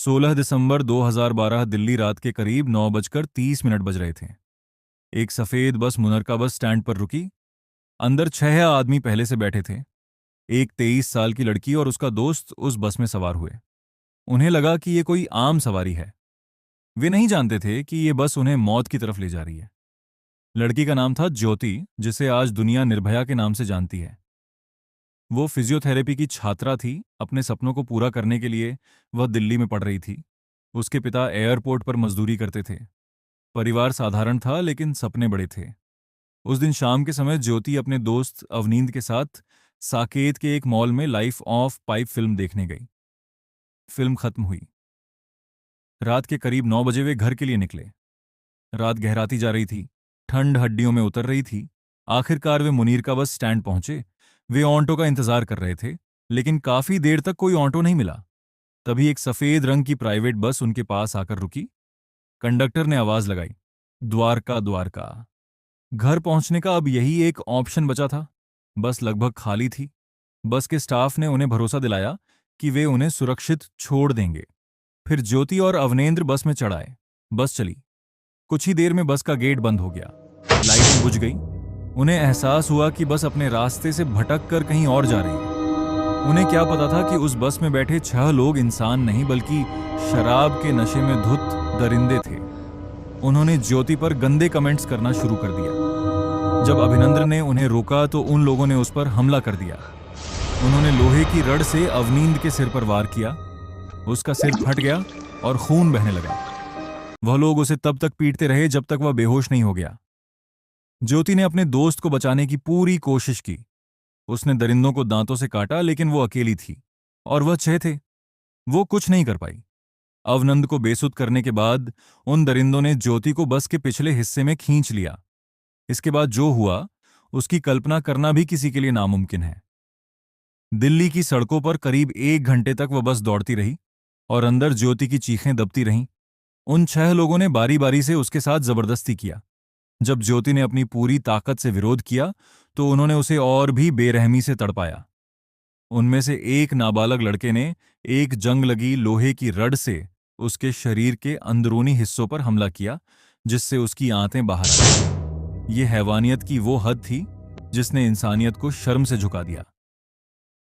16 दिसंबर 2012 दिल्ली रात के करीब 9:30 बज रहे थे। एक सफेद बस मुनरका बस स्टैंड पर रुकी। अंदर 6 आदमी पहले से बैठे थे। एक 23 साल की लड़की और उसका दोस्त उस बस में सवार हुए। उन्हें लगा कि ये कोई आम सवारी है। वे नहीं जानते थे कि ये बस उन्हें मौत की तरफ ले जा रही है। लड़की का नाम था ज्योति, जिसे आज दुनिया निर्भया के नाम से जानती है। वो फिजियोथेरेपी की छात्रा थी। अपने सपनों को पूरा करने के लिए वह दिल्ली में पढ़ रही थी। उसके पिता एयरपोर्ट पर मजदूरी करते थे। परिवार साधारण था लेकिन सपने बड़े थे। उस दिन शाम के समय ज्योति अपने दोस्त अवनींद के साथ साकेत के एक मॉल में लाइफ ऑफ पाइप फिल्म देखने गई। फिल्म खत्म हुई। रात के करीब 9 बजे वे घर के लिए निकले। रात गहराती जा रही थी। ठंड हड्डियों में उतर रही थी। आखिरकार वे मुनीर का बस स्टैंड पहुंचे। वे ऑटो का इंतजार कर रहे थे, लेकिन काफी देर तक कोई ऑटो नहीं मिला। तभी एक सफेद रंग की प्राइवेट बस उनके पास आकर रुकी। कंडक्टर ने आवाज लगाई, द्वारका द्वारका। घर पहुंचने का अब यही एक ऑप्शन बचा था। बस लगभग खाली थी। बस के स्टाफ ने उन्हें भरोसा दिलाया कि वे उन्हें सुरक्षित छोड़ देंगे। फिर ज्योति और अवनेंद्र बस में चढ़ आए। बस चली। कुछ ही देर में बस का गेट बंद हो गया। लाइटें बुझ गई। उन्हें एहसास हुआ कि बस अपने रास्ते से भटक कर कहीं और जा रही है। उन्हें क्या पता था कि उस बस में बैठे 6 लोग इंसान नहीं बल्कि शराब के नशे में धुत दरिंदे थे। उन्होंने ज्योति पर गंदे कमेंट्स करना शुरू कर दिया। जब अभिनंदन ने उन्हें रोका तो उन लोगों ने उस पर हमला कर दिया। उन्होंने लोहे की रड से अवनींद के सिर पर वार किया। उसका सिर फट गया और खून बहने लगा। वह लोग उसे तब तक पीटते रहे जब तक वह बेहोश नहीं हो गया। ज्योति ने अपने दोस्त को बचाने की पूरी कोशिश की। उसने दरिंदों को दांतों से काटा, लेकिन वो अकेली थी और वह 6 थे। वो कुछ नहीं कर पाई। अवनंद को बेसुध करने के बाद उन दरिंदों ने ज्योति को बस के पिछले हिस्से में खींच लिया। इसके बाद जो हुआ उसकी कल्पना करना भी किसी के लिए नामुमकिन है। दिल्ली की सड़कों पर करीब 1 घंटे तक वह बस दौड़ती रही और अंदर ज्योति की चीखें दबती रहीं। उन 6 लोगों ने बारी बारी से उसके साथ जबरदस्ती किया। जब ज्योति ने अपनी पूरी ताकत से विरोध किया तो उन्होंने उसे और भी बेरहमी से तड़पाया। उनमें से एक नाबालग लड़के ने एक जंग लगी लोहे की रड से उसके शरीर के अंदरूनी हिस्सों पर हमला किया, जिससे उसकी आंतें बाहर आई। ये हैवानियत की वो हद थी जिसने इंसानियत को शर्म से झुका दिया।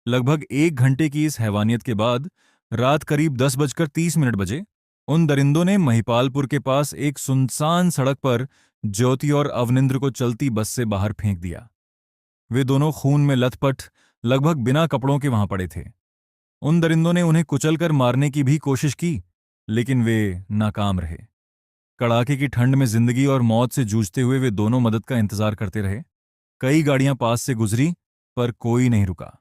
लगभग 1 घंटे की इस हैवानियत के बाद रात करीब 10:30 बजे उन दरिंदों ने महिपालपुर के पास एक सुनसान सड़क पर ज्योति और अवनिंद्र को चलती बस से बाहर फेंक दिया। वे दोनों खून में लथपथ, लगभग बिना कपड़ों के वहां पड़े थे। उन दरिंदों ने उन्हें कुचलकर मारने की भी कोशिश की, लेकिन वे नाकाम रहे। कड़ाके की ठंड में जिंदगी और मौत से जूझते हुए वे दोनों मदद का इंतजार करते रहे। कई गाड़ियां पास से गुजरी, पर कोई नहीं रुका।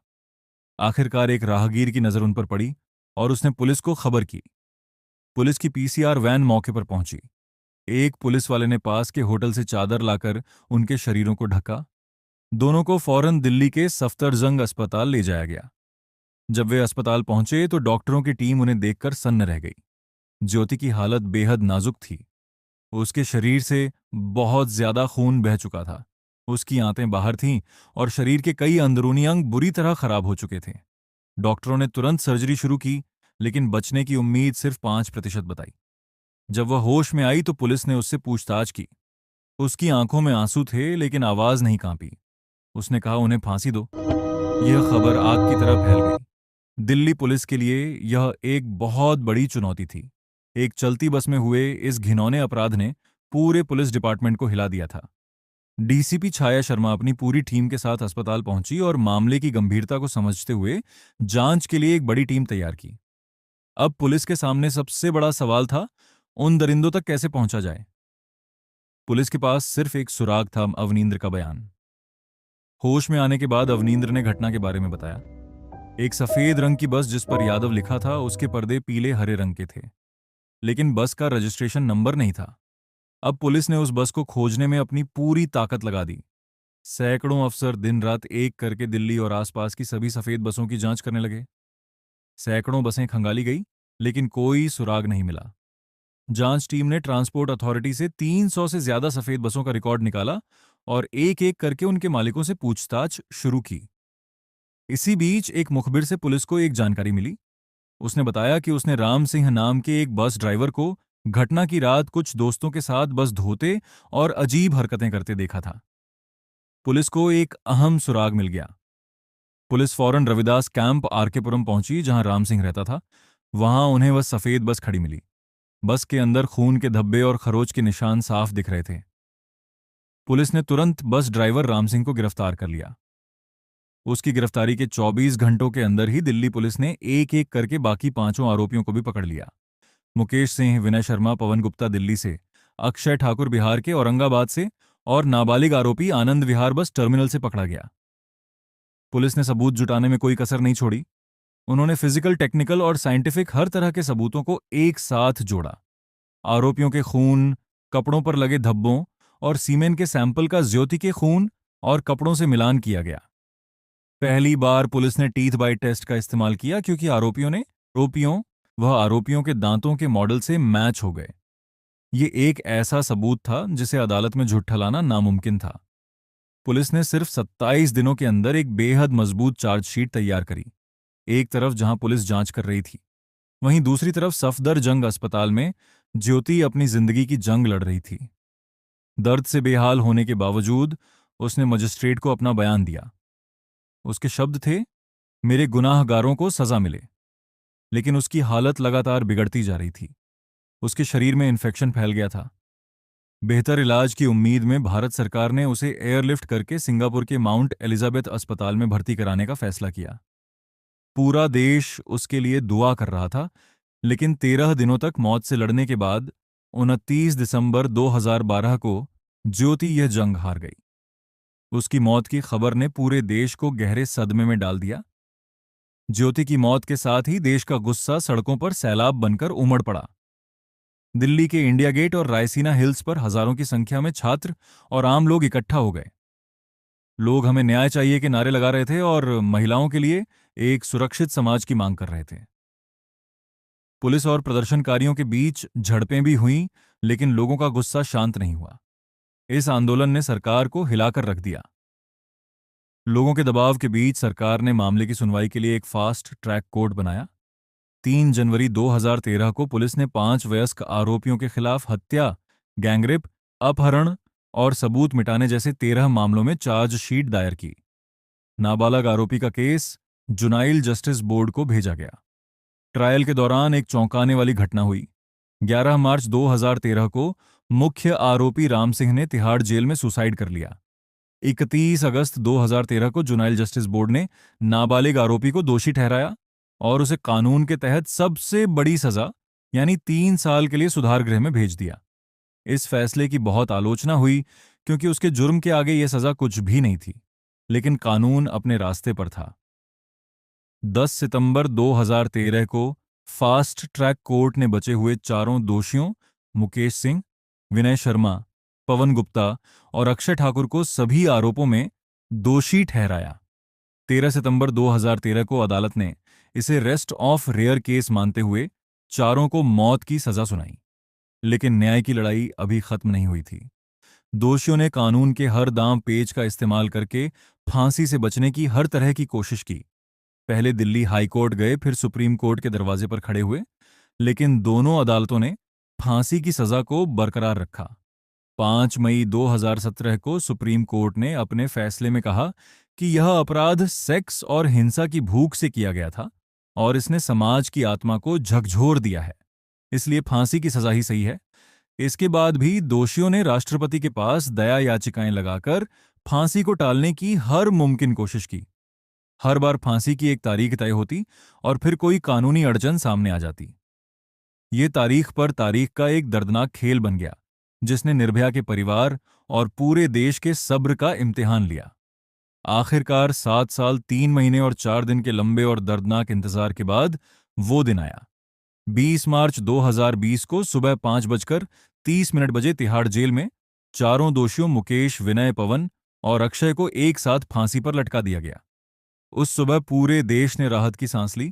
आखिरकार एक राहगीर की नजर उन पर पड़ी और उसने पुलिस को खबर की। पुलिस की पीसीआर वैन मौके पर पहुंची। एक पुलिस वाले ने पास के होटल से चादर लाकर उनके शरीरों को ढका। दोनों को फौरन दिल्ली के सफदरजंग अस्पताल ले जाया गया। जब वे अस्पताल पहुंचे तो डॉक्टरों की टीम उन्हें देखकर सन्न रह गई। ज्योति की हालत बेहद नाजुक थी। उसके शरीर से बहुत ज्यादा खून बह चुका था। उसकी आंतें बाहर थीं और शरीर के कई अंदरूनी अंग बुरी तरह खराब हो चुके थे। डॉक्टरों ने तुरंत सर्जरी शुरू की, लेकिन बचने की उम्मीद सिर्फ 5% बताई। जब वह होश में आई तो पुलिस ने उससे पूछताछ की। उसकी आंखों में आंसू थे, लेकिन आवाज नहीं कांपी। उसने कहा, उन्हें फांसी दो। यह खबर आग की तरह फैल गई। दिल्ली पुलिस के लिए यह एक बहुत बड़ी चुनौती थी। एक चलती बस में हुए इस घिनौने अपराध ने पूरे पुलिस डिपार्टमेंट को हिला दिया था। डीसीपी छाया शर्मा अपनी पूरी टीम के साथ अस्पताल पहुंची और मामले की गंभीरता को समझते हुए जांच के लिए एक बड़ी टीम तैयार की। अब पुलिस के सामने सबसे बड़ा सवाल था, उन दरिंदों तक कैसे पहुंचा जाए। पुलिस के पास सिर्फ एक सुराग था, अवनींद्र का बयान। होश में आने के बाद अवनींद्र ने घटना के बारे में बताया। एक सफेद रंग की बस जिस पर यादव लिखा था, उसके पर्दे पीले हरे रंग के थे, लेकिन बस का रजिस्ट्रेशन नंबर नहीं था। अब पुलिस ने उस बस को खोजने में अपनी पूरी ताकत लगा दी। सैकड़ों अफसर दिन रात एक करके दिल्ली और आसपास की सभी सफेद बसों की जांच करने लगे। सैकड़ों बसें खंगाली गई, लेकिन कोई सुराग नहीं मिला। जांच टीम ने ट्रांसपोर्ट अथॉरिटी से 300 से ज्यादा सफेद बसों का रिकॉर्ड निकाला और एक एक करके उनके मालिकों से पूछताछ शुरू की। इसी बीच एक मुखबिर से पुलिस को एक जानकारी मिली। उसने बताया कि उसने राम सिंह नाम के एक बस ड्राइवर को घटना की रात कुछ दोस्तों के साथ बस धोते और अजीब हरकतें करते देखा था। पुलिस को एक अहम सुराग मिल गया। पुलिस फौरन रविदास कैंप आरकेपुरम पहुंची जहां राम सिंह रहता था। वहां उन्हें वह सफेद बस खड़ी मिली। बस के अंदर खून के धब्बे और खरोच के निशान साफ दिख रहे थे। पुलिस ने तुरंत बस ड्राइवर राम सिंह को गिरफ्तार कर लिया। उसकी गिरफ्तारी के 24 घंटों के अंदर ही दिल्ली पुलिस ने एक एक करके बाकी पांचों आरोपियों को भी पकड़ लिया। मुकेश सिंह, विनय शर्मा, पवन गुप्ता दिल्ली से, अक्षय ठाकुर बिहार के औरंगाबाद से और नाबालिग आरोपी आनंद विहार बस टर्मिनल से पकड़ा गया। पुलिस ने सबूत जुटाने में कोई कसर नहीं छोड़ी। उन्होंने फिजिकल, टेक्निकल और साइंटिफिक हर तरह के सबूतों को एक साथ जोड़ा। आरोपियों के खून, कपड़ों पर लगे धब्बों और सीमेन के सैंपल का ज्योति के खून और कपड़ों से मिलान किया गया। पहली बार पुलिस ने टीथ बाइट टेस्ट का इस्तेमाल किया क्योंकि आरोपियों के दांतों के मॉडल से मैच हो गए। ये एक ऐसा सबूत था जिसे अदालत में झूठा लाना नामुमकिन था। पुलिस ने सिर्फ 27 दिनों के अंदर एक बेहद मजबूत चार्जशीट तैयार करी। एक तरफ जहां पुलिस जांच कर रही थी, वहीं दूसरी तरफ सफदरजंग अस्पताल में ज्योति अपनी जिंदगी की जंग लड़ रही थी। दर्द से बेहाल होने के बावजूद उसने मजिस्ट्रेट को अपना बयान दिया। उसके शब्द थे, मेरे गुनाहगारों को सजा मिले। लेकिन उसकी हालत लगातार बिगड़ती जा रही थी। उसके शरीर में इन्फेक्शन फैल गया था। बेहतर इलाज की उम्मीद में भारत सरकार ने उसे एयरलिफ्ट करके सिंगापुर के माउंट एलिजाबेथ अस्पताल में भर्ती कराने का फैसला किया। पूरा देश उसके लिए दुआ कर रहा था, लेकिन 13 दिनों तक मौत से लड़ने के बाद 29 दिसंबर 2012 को ज्योति यह जंग हार गई। उसकी मौत की खबर ने पूरे देश को गहरे सदमे में डाल दिया। ज्योति की मौत के साथ ही देश का गुस्सा सड़कों पर सैलाब बनकर उमड़ पड़ा। दिल्ली के इंडिया गेट और रायसीना हिल्स पर हजारों की संख्या में छात्र और आम लोग इकट्ठा हो गए। लोग हमें न्याय चाहिए के नारे लगा रहे थे और महिलाओं के लिए एक सुरक्षित समाज की मांग कर रहे थे। पुलिस और प्रदर्शनकारियों के बीच झड़पें भी हुईं, लेकिन लोगों का गुस्सा शांत नहीं हुआ। इस आंदोलन ने सरकार को हिलाकर रख दिया। लोगों के दबाव के बीच सरकार ने मामले की सुनवाई के लिए एक फास्ट ट्रैक कोर्ट बनाया। 3 जनवरी 2013 को पुलिस ने 5 वयस्क आरोपियों के खिलाफ हत्या, गैंगरेप, अपहरण और सबूत मिटाने जैसे 13 मामलों में चार्जशीट दायर की। नाबालग आरोपी का केस जुनाइल जस्टिस बोर्ड को भेजा गया। ट्रायल के दौरान एक चौंकाने वाली घटना हुई। 11 मार्च 2013 को मुख्य आरोपी राम सिंह ने तिहाड़ जेल में सुसाइड कर लिया। 31 अगस्त 2013 को जुनाइल जस्टिस बोर्ड ने नाबालिग आरोपी को दोषी ठहराया और उसे कानून के तहत सबसे बड़ी सजा यानी 3 साल के लिए सुधार गृह में भेज दिया। इस फैसले की बहुत आलोचना हुई क्योंकि उसके जुर्म के आगे यह सजा कुछ भी नहीं थी, लेकिन कानून अपने रास्ते पर था। 10 सितंबर 2013 को फास्ट ट्रैक कोर्ट ने बचे हुए चारों दोषियों मुकेश सिंह, विनय शर्मा, पवन गुप्ता और अक्षय ठाकुर को सभी आरोपों में दोषी ठहराया। 13 सितंबर 2013 को अदालत ने इसे रेस्ट ऑफ रेयर केस मानते हुए चारों को मौत की सजा सुनाई। लेकिन न्याय की लड़ाई अभी खत्म नहीं हुई थी। दोषियों ने कानून के हर दांव पेच का इस्तेमाल करके फांसी से बचने की हर तरह की कोशिश की। पहले दिल्ली हाई कोर्ट गए, फिर सुप्रीम कोर्ट के दरवाजे पर खड़े हुए, लेकिन दोनों अदालतों ने फांसी की सजा को बरकरार रखा। 5 मई 2017 को सुप्रीम कोर्ट ने अपने फैसले में कहा कि यह अपराध सेक्स और हिंसा की भूख से किया गया था और इसने समाज की आत्मा को झकझोर दिया है, इसलिए फांसी की सजा ही सही है। इसके बाद भी दोषियों ने राष्ट्रपति के पास दया याचिकाएं लगाकर फांसी को टालने की हर मुमकिन कोशिश की। हर बार फांसी की एक तारीख तय होती और फिर कोई कानूनी अड़चन सामने आ जाती। ये तारीख पर तारीख का एक दर्दनाक खेल बन गया, जिसने निर्भया के परिवार और पूरे देश के सब्र का इम्तिहान लिया। आखिरकार 7 साल 3 महीने और 4 दिन के लंबे और दर्दनाक इंतजार के बाद वो दिन आया। 20 मार्च 2020 को सुबह 5:30 बजे तिहाड़ जेल में चारों दोषियों मुकेश, विनय, पवन और अक्षय को एक साथ फांसी पर लटका दिया गया। उस सुबह पूरे देश ने राहत की सांस ली।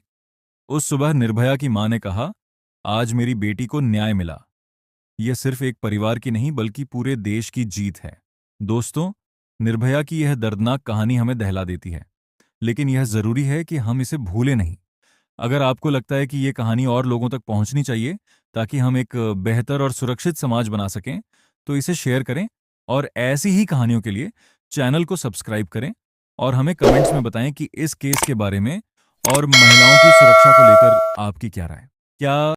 उस सुबह निर्भया की मां ने कहा, आज मेरी बेटी को न्याय मिला। यह सिर्फ एक परिवार की नहीं बल्कि पूरे देश की जीत है। दोस्तों, निर्भया की यह दर्दनाक कहानी हमें दहला देती है, लेकिन यह जरूरी है कि हम इसे भूलें नहीं। अगर आपको लगता है कि ये कहानी और लोगों तक पहुंचनी चाहिए ताकि हम एक बेहतर और सुरक्षित समाज बना सकें, तो इसे शेयर करें और ऐसी ही कहानियों के लिए चैनल को सब्सक्राइब करें और हमें कमेंट्स में बताएं कि इस केस के बारे में और महिलाओं की सुरक्षा को लेकर आपकी क्या राय है। क्या